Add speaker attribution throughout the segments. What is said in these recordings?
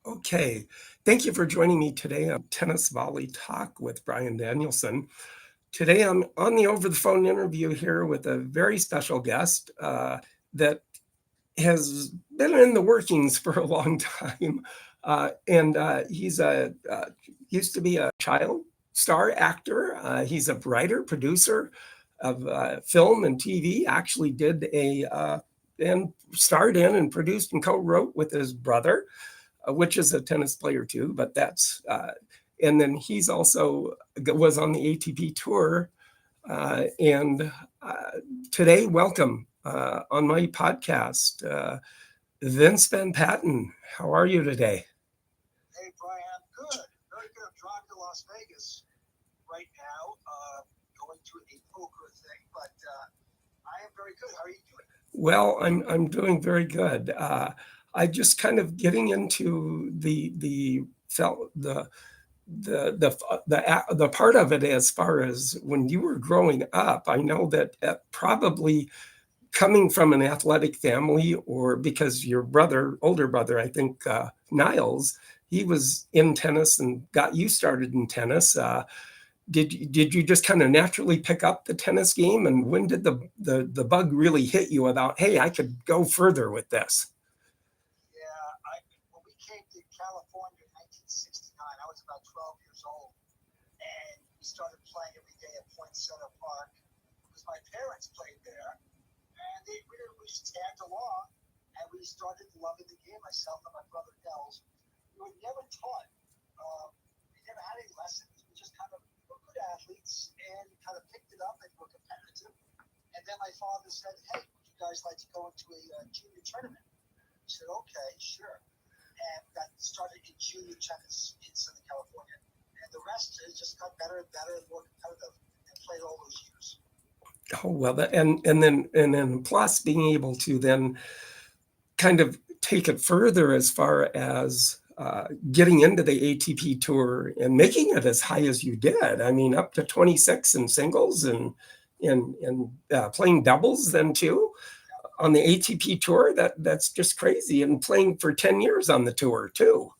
Speaker 1: Okay, thank you for joining me today on Tennis Volley Talk with Brian Danielson. Today I'm on the over the phone interview here with a very special guest that has been in the workings for a long time. And he's used to be a child star actor. He's a writer, producer of film and TV, actually did and starred in and produced and co-wrote with his brother, which is a tennis player too, but and then he's also was on the ATP tour. And today, welcome on my podcast, Vince Van Patten. How are you today?
Speaker 2: Hey, Brian, I'm good. Very good. I'm driving to Las Vegas right now, going to a poker thing, but I am very good. How are you doing?
Speaker 1: Well, I'm doing very good. I just kind of getting into the part of it as far as when you were growing up. I know that probably coming from an athletic family, or because your older brother, I think Niles, he was in tennis and got you started in tennis. Did you just kind of naturally pick up the tennis game, and when did the bug really hit you about, hey, I could go further with this?
Speaker 2: Yeah, when we came to California in 1969, I was about 12 years old, and we started playing every day at Point Center Park because my parents played there, and we just tagged along, and we started loving the game. Myself and my brother Nels, we were never taught. We never had any lessons. We just kind of were good athletes and kind of picked it up and were competitive. And then my father said, "Hey, would you guys like to go into a junior tournament?" We said, "Okay, sure." And got started in junior tennis in Southern California. And the rest is just got better and better and more competitive, and played all those years.
Speaker 1: Oh well, and then plus being able to then kind of take it further as far as getting into the ATP tour and making it as high as you did. I mean, up to 26 in singles and playing doubles then too on the ATP tour. That's just crazy, and playing for 10 years on the tour too.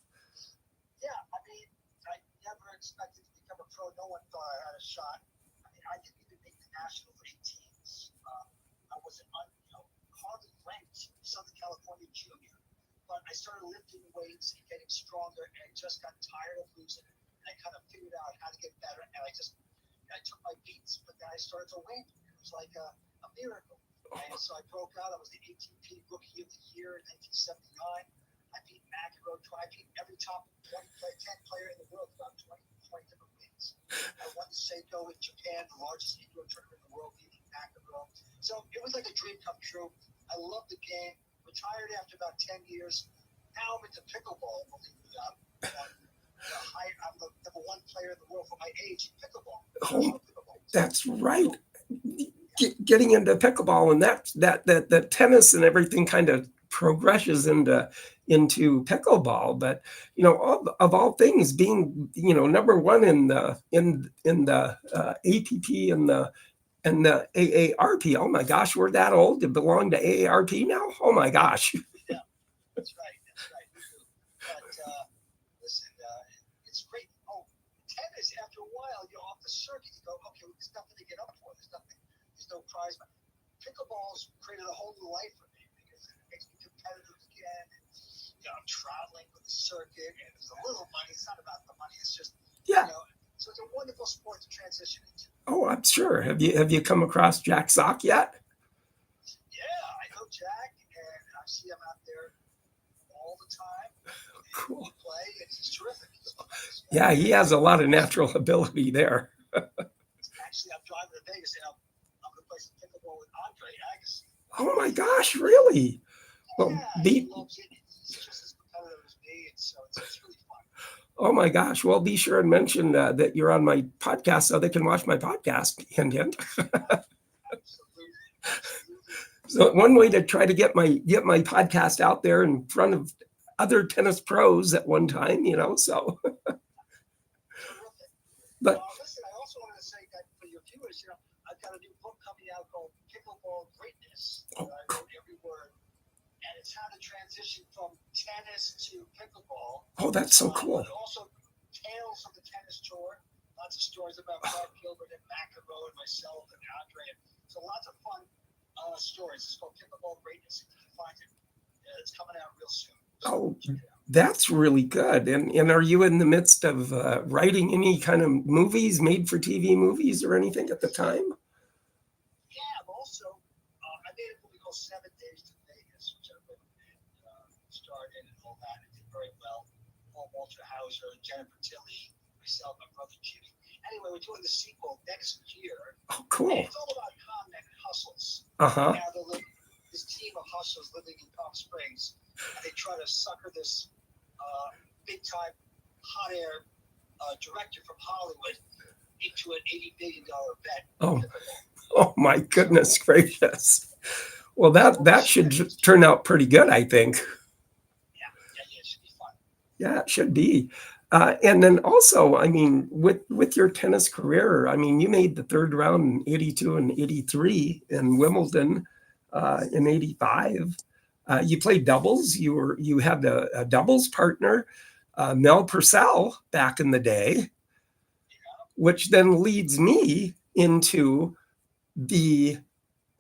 Speaker 2: Yeah, I mean, I never expected to become a pro. No one thought I had a shot. I mean, I didn't even make the national 18s. I wasn't, hardly ranked Southern California junior. But I started lifting weights and getting stronger, and I just got tired of losing. And I kind of figured out how to get better, and I took my beats, but then I started to win. It was like a miracle. And so I broke out. I was the ATP Rookie of the Year in 1979. I beat McEnroe. I beat every top 10 player in the world, about 20 different wins. I won the Seiko in Japan, the largest indoor tournament in the world, beating McEnroe. So it was like a dream come true. I loved the game. Retired after about 10 years. Now I'm into pickleball, believe it or not. I'm the number one player in the world for my age in pickleball.
Speaker 1: Oh, that's right. Getting into pickleball, and that tennis and everything kind of progresses into pickleball. But of all things, being number one in the ATP and the AARP. Oh my gosh, we're that old to belong to AARP now. Oh my gosh.
Speaker 2: Yeah, that's right. We do. But listen, it's great. Oh, tennis. After a while, you're off the circuit. You go, okay, well, there's nothing to get up for. There's no prize. But pickleball's created a whole new life for me because it makes me competitive again. And, I'm traveling with the circuit, and there's a little money. It's not about the money. It's just,
Speaker 1: Yeah.
Speaker 2: So it's a wonderful sport to transition into.
Speaker 1: Oh, I'm sure. Have you come across Jack Sock yet?
Speaker 2: Yeah, I know Jack, and I see him out there all the time.
Speaker 1: Cool.
Speaker 2: Play, and he's terrific.
Speaker 1: Yeah, he has a lot of natural ability there.
Speaker 2: Actually, I'm driving to Vegas, and I'm going to play some pickleball with Andre Agassi.
Speaker 1: Oh my gosh, really?
Speaker 2: Yeah, he loves it. He's just as competitive as me, and so it's really fun.
Speaker 1: Oh my gosh. Well, be sure and mention that you're on my podcast so they can watch my podcast. Hint, hint.
Speaker 2: Absolutely.
Speaker 1: So one way to try to get my podcast out there in front of other tennis pros at one time, so. But
Speaker 2: listen, I also wanted to say that for your viewers, I've got a new book coming out called Pickleball Greatness. I wrote every word, and it's how to transition from tennis to pickleball.
Speaker 1: Oh, that's so cool.
Speaker 2: But also tales of the tennis tour. Lots of stories about Brad Gilbert and McEnroe and myself and Andre. So lots of fun stories. It's called Pickleball Greatness. If you can find it, it's coming out real soon. So
Speaker 1: Oh, that's really good. And are you in the midst of writing any kind of movies, made for TV movies or anything at the time?
Speaker 2: Yeah, I'm also, I made a movie called 7 Days to Vegas, which I wrote and starred in and all that. It did very well. Paul Walter Hauser, Jennifer Tilly, myself, my brother Jimmy. Anyway, we're doing the sequel next year.
Speaker 1: Oh, cool.
Speaker 2: And it's all about con men and hustles.
Speaker 1: Uh-huh.
Speaker 2: Now they're living, this team of hustlers living in Palm Springs, and they try to sucker this big-time hot air director from Hollywood into an $80 billion bet.
Speaker 1: Oh my goodness gracious. Well, that should turn out pretty good, I think.
Speaker 2: Yeah, it should be fun.
Speaker 1: Yeah, it should be. And then also, I mean, with your tennis career, I mean, you made the third round in 82 and 83 in Wimbledon in 85. You played doubles. You had a doubles partner, Mel Purcell, back in the day, which then leads me into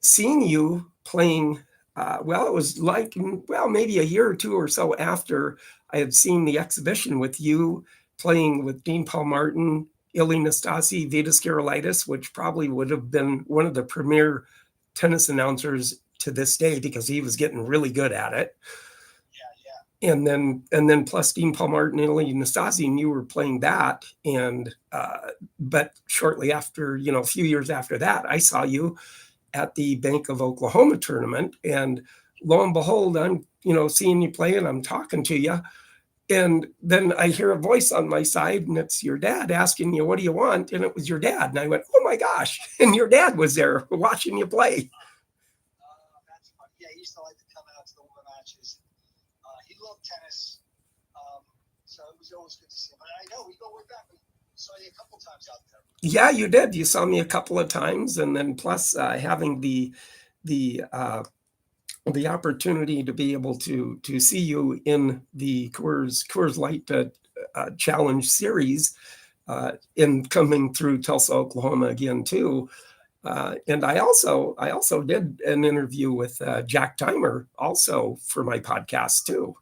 Speaker 1: seeing you playing. Well, it was like, well, maybe a year or two or so after I had seen the exhibition with you playing with Dean Paul Martin, Ili Nastase, Vitas Gerulaitis, which probably would have been one of the premier tennis announcers to this day because he was getting really good at it.
Speaker 2: Yeah.
Speaker 1: And then plus Dean Paul Martin, Ili Nastase, and you were playing that. And but shortly after, a few years after that, I saw you at the Bank of Oklahoma tournament, and lo and behold, I'm seeing you play and I'm talking to you, and then I hear a voice on my side, and it's your dad asking you, "What do you want?" And it was your dad, and I went, "Oh my gosh!" And your dad was there watching you play.
Speaker 2: That's fun. Yeah, he used to like to come out to the war matches. He loved tennis, so it was always good to see him. But I know we go way back. We saw you a couple times out there.
Speaker 1: Yeah, you did. You saw me a couple of times, and then plus having the opportunity to be able to see you in the Coors Light Challenge Series, in coming through Tulsa, Oklahoma again too. And I also did an interview with Jack Timer also for my podcast too.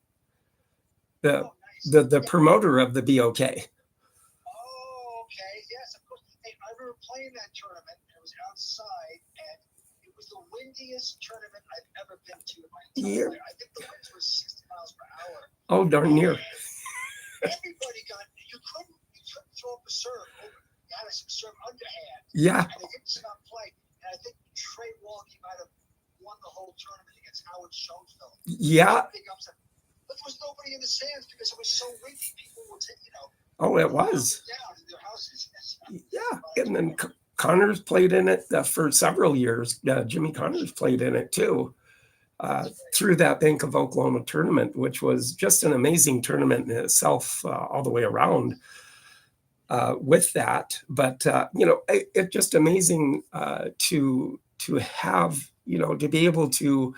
Speaker 1: The promoter of the BOK.
Speaker 2: Oh, okay. Yes, of course. Hey, I remember playing that tournament, and it was outside, and it was the windiest tournament I've ever been to in my entire life. I think the winds were 60 miles per hour.
Speaker 1: Oh, darn near.
Speaker 2: Everybody you couldn't throw up a serve. You had to serve underhand.
Speaker 1: Yeah.
Speaker 2: And they didn't stop playing. And I think Trey Walke might have won the whole tournament against Howard Schoenfeld.
Speaker 1: Yeah.
Speaker 2: Big upset. But there was nobody in the stands because it was so windy. People were taking,
Speaker 1: Oh, it was.
Speaker 2: down in their houses.
Speaker 1: Yeah. And then Connors played in it for several years. Jimmy Connors played in it too, through that Bank of Oklahoma tournament, which was just an amazing tournament in itself, all the way around. With that, but it's just amazing to have, to be able to,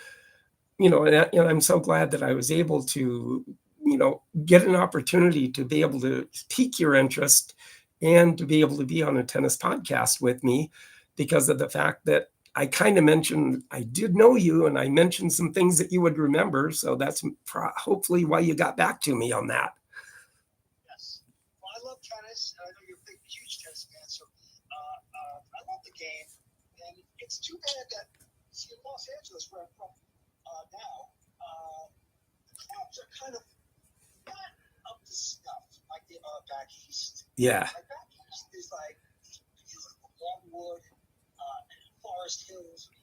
Speaker 1: and I'm so glad that I was able to, get an opportunity to be able to pique your interest and to be able to be on a tennis podcast with me, because of the fact that I kind of mentioned I did know you, and I mentioned some things that you would remember. So that's hopefully why you got back to me on that.
Speaker 2: I love tennis, and I know you're a big, huge tennis fan, so I love the game. And it's too bad that, in Los Angeles, where I'm from now, the clubs are kind of not up to stuff like they are back east.
Speaker 1: Yeah.
Speaker 2: Like back east is like beautiful Longwood, Forest Hills. You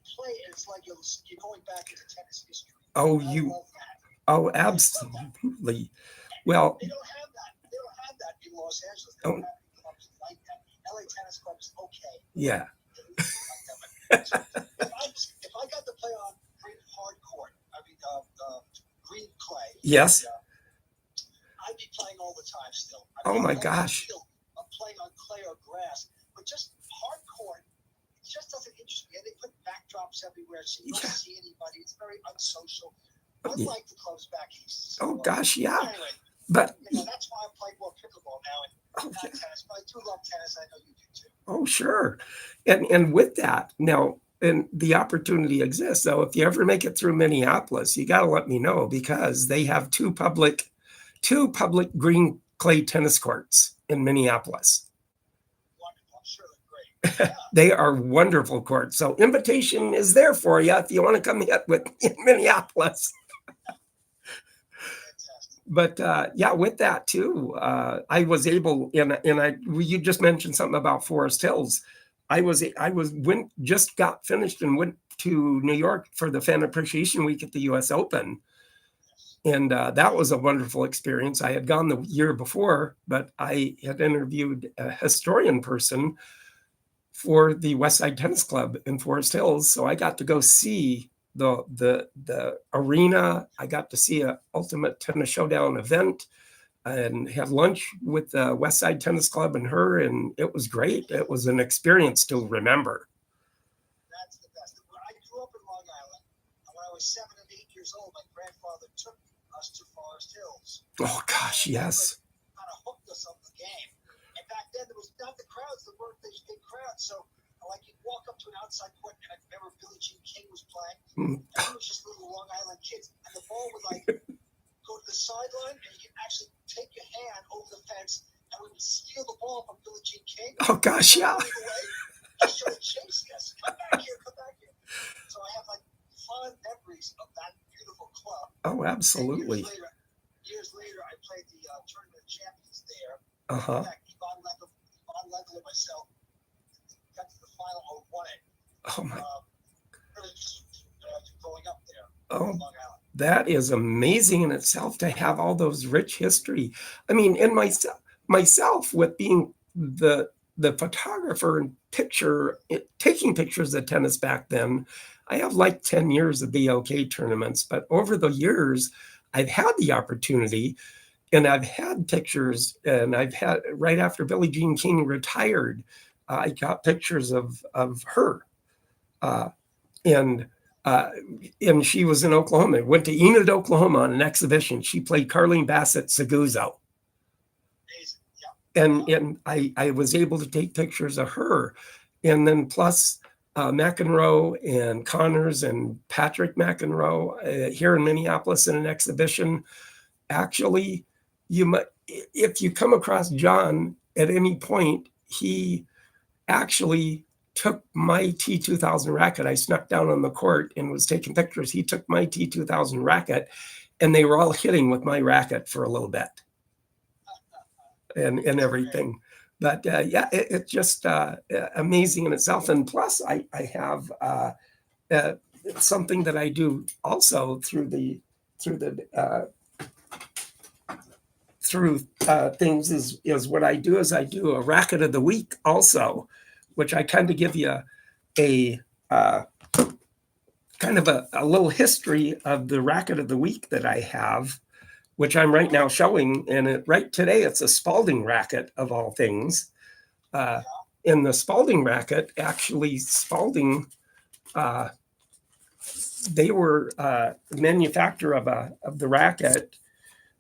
Speaker 2: play, and it's like you're going back into tennis history.
Speaker 1: Oh,
Speaker 2: I love that.
Speaker 1: Oh, absolutely. Well,
Speaker 2: they don't have that. They don't have that in Los Angeles. They don't have clubs like that. LA Tennis Club is okay.
Speaker 1: Yeah.
Speaker 2: So if I got to play on hard court, green clay.
Speaker 1: Yes.
Speaker 2: I'd be playing all the time still.
Speaker 1: Oh my gosh.
Speaker 2: I'm playing on clay or grass, but just hard court, it just doesn't interest me. And they put backdrops everywhere, so you don't see anybody. It's very unsocial. I like the clubs back east. So,
Speaker 1: Oh gosh, yeah.
Speaker 2: Anyway,
Speaker 1: But
Speaker 2: that's why I'm playing more pickleball now and not
Speaker 1: yeah.
Speaker 2: tennis. But I do love tennis. I know you do too.
Speaker 1: Oh, sure. And with that, now, and the opportunity exists. So if you ever make it through Minneapolis, you got to let me know, because they have two public green clay tennis courts in Minneapolis.
Speaker 2: Wonderful. I'm sure they're great. Yeah.
Speaker 1: They are wonderful courts. So invitation is there for you if you want to come hit with in Minneapolis. But yeah, with that too, I was able, you just mentioned something about Forest Hills. Just got finished and went to New York for the Fan Appreciation Week at the U.S. Open, and that was a wonderful experience. I had gone the year before, but I had interviewed a historian person for the West Side Tennis Club in Forest Hills, so I got to go see the arena. I got to see a Ultimate Tennis Showdown event and had lunch with the West Side Tennis Club and her, and it was great. It was an experience to remember.
Speaker 2: That's the best. I grew up in Long Island, and when I was 7 and 8 years old, my grandfather took us to Forest Hills.
Speaker 1: Oh gosh, yes.
Speaker 2: Kind of hooked us on the game. And back then, there was not the crowds. There weren't these big crowds, so like you'd walk up to an outside court, and I remember Billie Jean King was playing, and we were just little Long Island kids, and the ball would like go to the sideline, and you'd actually take your hand over the fence, and we would steal the ball from Billie Jean King.
Speaker 1: Oh gosh, yeah.
Speaker 2: Just started chasing us. Come back here, come back here. So I have like fond memories of that beautiful club.
Speaker 1: Oh, absolutely.
Speaker 2: Years later, I played the Tournament of Champions there.
Speaker 1: Uh-huh.
Speaker 2: In fact, Yvonne Lendl and myself got to the final or won it.
Speaker 1: Oh my.
Speaker 2: Growing up there.
Speaker 1: Oh,
Speaker 2: Long Island.
Speaker 1: that is amazing in itself to have all those rich history. I mean, and myself with being the photographer and taking pictures of tennis back then, I have like 10 years of BOK tournaments, but over the years, I've had the opportunity, and I've had pictures, and I've had, right after Billie Jean King retired, I got pictures of her, and she was in Oklahoma. Went to Enid, Oklahoma on an exhibition. She played Carlene Bassett Seguzo. And I was able to take pictures of her. And then plus McEnroe and Connors and Patrick McEnroe here in Minneapolis in an exhibition. Actually, if you come across John at any point, he actually took my T2000 racket. I snuck down on the court and was taking pictures. He took my T2000 racket, and they were all hitting with my racket for a little bit and everything. But yeah, it's just amazing in itself. And plus, I have something that I do also through things is what I do is I do a racket of the week also, which I kind of give you a kind of a little history of the racket of the week that I have, which I'm right now showing. And right today, it's a Spalding racket of all things. In the Spalding racket, actually, Spalding, they were manufacturer of the racket.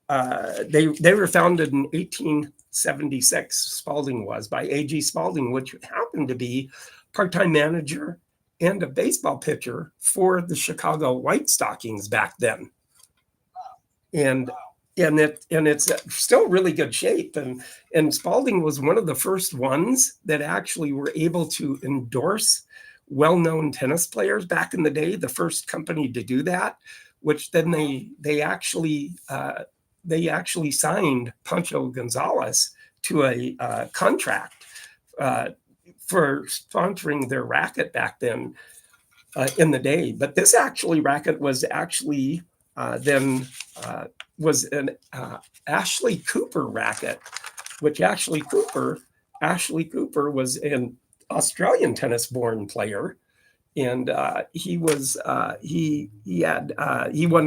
Speaker 1: They were founded in 1876. Spalding was by A.G. Spalding, which happened to be part-time manager and a baseball pitcher for the Chicago White Stockings back then. And it's still really good shape. And Spalding was one of the first ones that actually were able to endorse well-known tennis players back in the day. The first company to do that, which then they actually signed Pancho Gonzalez to a contract for sponsoring their racket back then in the day. But this racket was actually was an Ashley Cooper racket, which Ashley Cooper was an Australian tennis-born player, and he won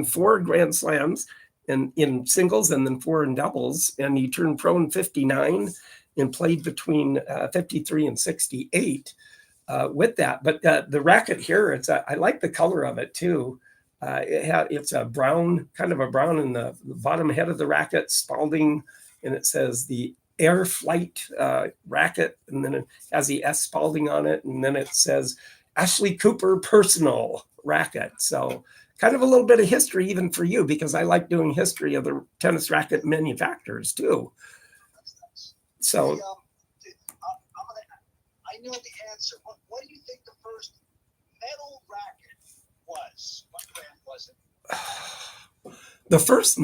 Speaker 1: 4 Grand Slams in singles and then 4 in doubles, and he turned pro in 59 and played between 53 and 68 with that. But the racket here, I like the color of it too. It's a brown, kind of a brown in the bottom head of the racket, Spalding, and it says the Air Flight racket, and then it has the S Spalding on it, and then it says Ashley Cooper Personal racket. So kind of a little bit of history even for you, because I like doing history of the tennis racket manufacturers too. So
Speaker 2: I know the answer. What do you think the first metal racket was? What brand was it?
Speaker 1: The first,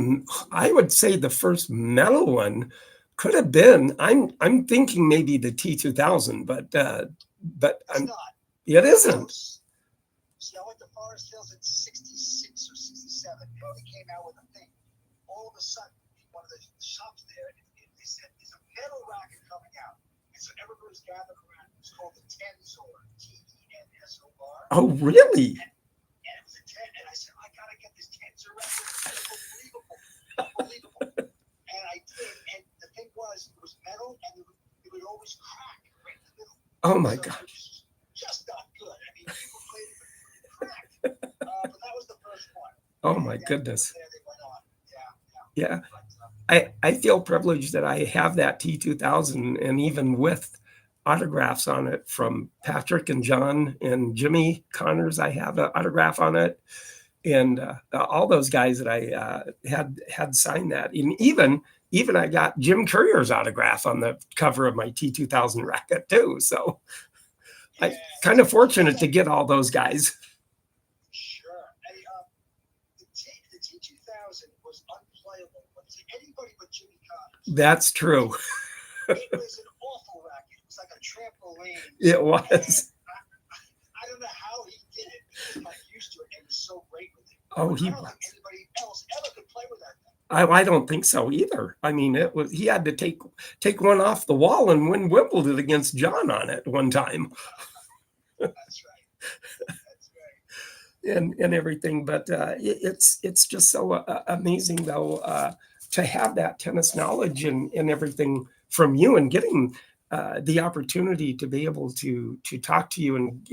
Speaker 1: I would say the first metal one could have been, I'm thinking maybe the T2000, but
Speaker 2: It's not.
Speaker 1: It isn't.
Speaker 2: See, I went to Forest Hills in 66 or 67. And they came out with a thing. All of a sudden, one of the shops there, they said, there's a metal racket coming out. And so everybody was gathered around. It was called the TENSOR, TENSOR.
Speaker 1: Oh, really?
Speaker 2: And it was a 10, and I said, I gotta get this Tensor racket. It's unbelievable. And I did, and the thing was, it was metal, and it would always crack right in the middle.
Speaker 1: Oh my
Speaker 2: So
Speaker 1: God.
Speaker 2: it was just not good. I mean, people played it, but it cracked. But that was the first one.
Speaker 1: Oh my
Speaker 2: And then
Speaker 1: goodness.
Speaker 2: from there they went on.
Speaker 1: Yeah.
Speaker 2: But,
Speaker 1: I feel privileged that I have that T2000, and even with autographs on it from Patrick and John and Jimmy Connors, I have an autograph on it, and all those guys that I had signed that. And even I got Jim Courier's autograph on the cover of my T2000 racket too. So
Speaker 2: yeah.
Speaker 1: I'm kind of fortunate to get all those guys.
Speaker 2: Sure. Hey, the T2000 was unplayable. Anybody but Jimmy Connors.
Speaker 1: That's true.
Speaker 2: It was an awful racket. It was like a trampoline.
Speaker 1: It was.
Speaker 2: I don't know how he did it. He got used to it and was so great with it.
Speaker 1: Oh,
Speaker 2: I don't think anybody else ever could play with that thing.
Speaker 1: I don't think so either. I mean, he had to take one off the wall and win Wimbledon against John on it one time.
Speaker 2: That's right. That's right.
Speaker 1: And everything, but it's just so amazing though to have that tennis knowledge and everything from you, and getting the opportunity to be able to talk to you and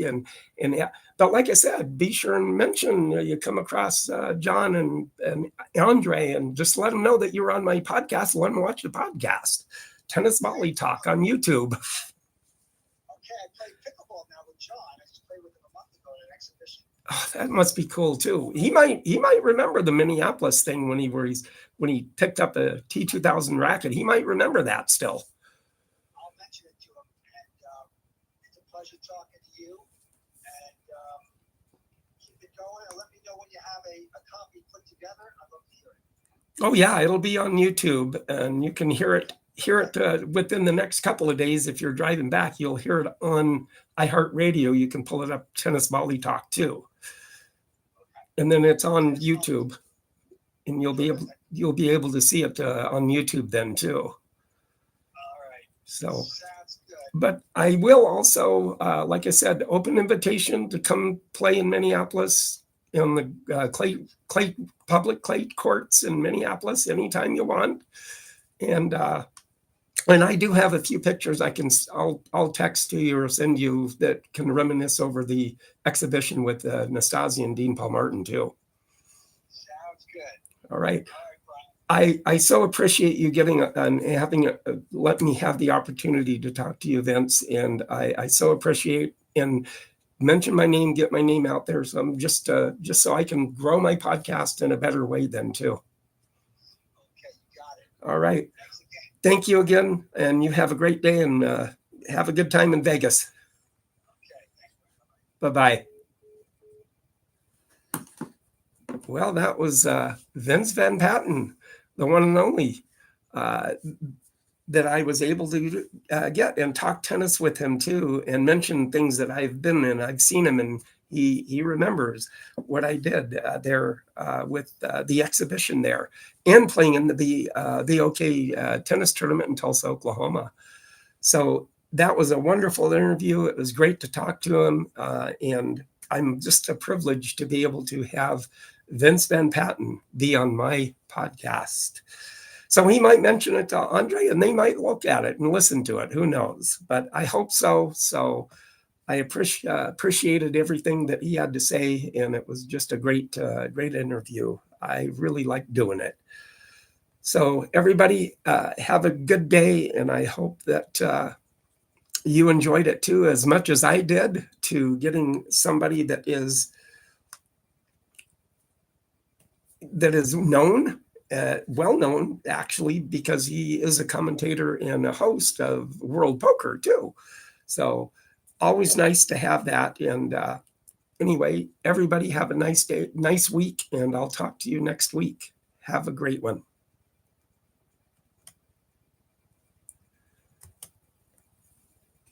Speaker 1: but like I said, be sure and mention you come across John and Andre, and just let them know that you're on my podcast. Let them watch the podcast, Tennis Volley Talk on YouTube.
Speaker 2: Okay, I play pickleball now with John. I just played with him a month ago at an exhibition.
Speaker 1: Oh, that must be cool too. He might remember the Minneapolis thing when he picked up a T2000 racket. He might remember that still.
Speaker 2: I'll mention it to him, and it's a pleasure talking to you. And keep it going, and let me know when you have a copy put together. I'd love to hear it.
Speaker 1: Oh yeah, it'll be on YouTube, and you can hear it within the next couple of days. If you're driving back, you'll hear it on iHeartRadio. You can pull it up, Tennis Volley Talk too. And then it's on YouTube, and you'll be able to see it on YouTube then too.
Speaker 2: All right.
Speaker 1: So,
Speaker 2: sounds good.
Speaker 1: but I will also, like I said, open invitation to come play in Minneapolis in the public clay courts in Minneapolis anytime you want. And I do have a few pictures I'll text to you or send you that can reminisce over the exhibition with Nastasia and Dean Paul Martin too.
Speaker 2: Sounds good.
Speaker 1: All right.
Speaker 2: All right, Brian.
Speaker 1: I so appreciate you let me have the opportunity to talk to you, Vince, and I so appreciate and mention my name, get my name out there. So I'm just so I can grow my podcast in a better way then too.
Speaker 2: Okay, you got it.
Speaker 1: All right.
Speaker 2: Thanks again.
Speaker 1: Thank you again, and you have a great day, and have a good time in Vegas.
Speaker 2: Okay, thanks.
Speaker 1: Bye-bye. Well, that was Vince Van Patten, the one and only, that I was able to get and talk tennis with him too, and mention things that I've been in. I've seen him, and he remembers what I did there with the exhibition there, and playing in the OK tennis tournament in Tulsa, Oklahoma. So that was a wonderful interview. It was great to talk to him, and I'm just a privilege to be able to have Vince Van Patten be on my podcast. So he might mention it to Andre, and they might look at it and listen to it. Who knows? But I hope so. So I appreciated everything that he had to say, and it was just a great interview. I really liked doing it. So everybody have a good day, and I hope that you enjoyed it too as much as I did, to getting somebody that is known, well known actually, because he is a commentator and a host of World Poker too. So always nice to have that. And anyway, everybody have a nice day, nice week, and I'll talk to you next week. Have a great one.